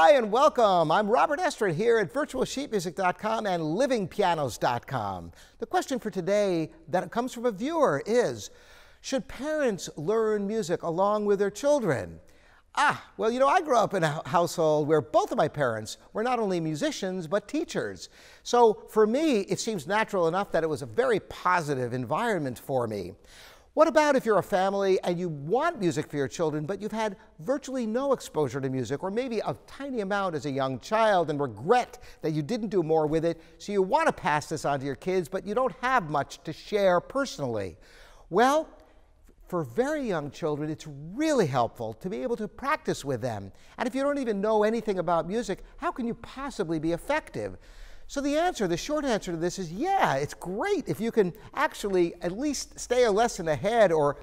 Hi and welcome. I'm Robert Estrin here at virtualsheetmusic.com and livingpianos.com. The question for today that comes from a viewer is, should parents learn music along with their children? Well, I grew up in a household where both of my parents were not only musicians, but teachers. So for me, it seems natural enough that it was a very positive environment for me. What about if you're a family and you want music for your children, but you've had virtually no exposure to music, or maybe a tiny amount as a young child and regret that you didn't do more with it, so you want to pass this on to your kids, but you don't have much to share personally? Well, for very young children, it's really helpful to be able to practice with them. And if you don't even know anything about music, how can you possibly be effective? So the short answer to this is, yeah, it's great if you can actually at least stay a lesson ahead or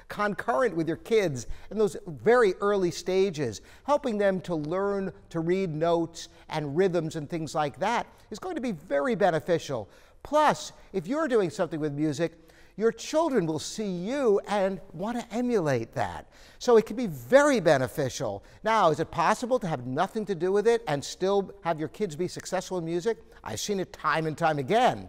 concurrent with your kids in those very early stages. Helping them to learn to read notes and rhythms and things like that is going to be very beneficial. Plus, if you're doing something with music, your children will see you and want to emulate that. So it can be very beneficial. Now, is it possible to have nothing to do with it and still have your kids be successful in music? I've seen it time and time again.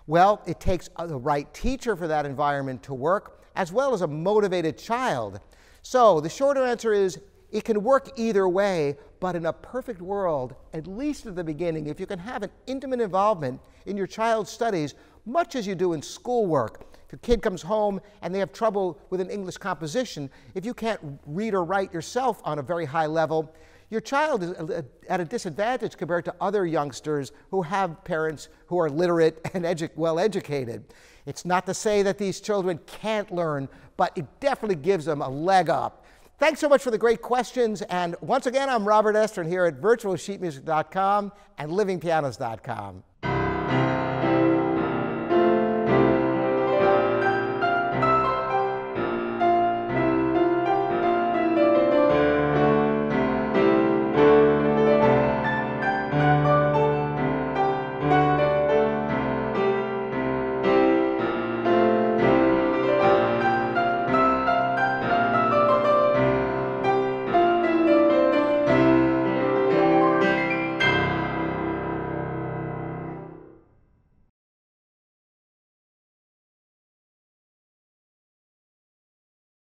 Well, it takes the right teacher for that environment to work, as well as a motivated child. So the shorter answer is, it can work either way, but in a perfect world, at least at the beginning, if you can have an intimate involvement in your child's studies, much as you do in schoolwork. If your kid comes home and they have trouble with an English composition, if you can't read or write yourself on a very high level, your child is at a disadvantage compared to other youngsters who have parents who are literate and well-educated. It's not to say that these children can't learn, but it definitely gives them a leg up. Thanks so much for the great questions. And once again, I'm Robert Estrin here at virtualsheetmusic.com and livingpianos.com.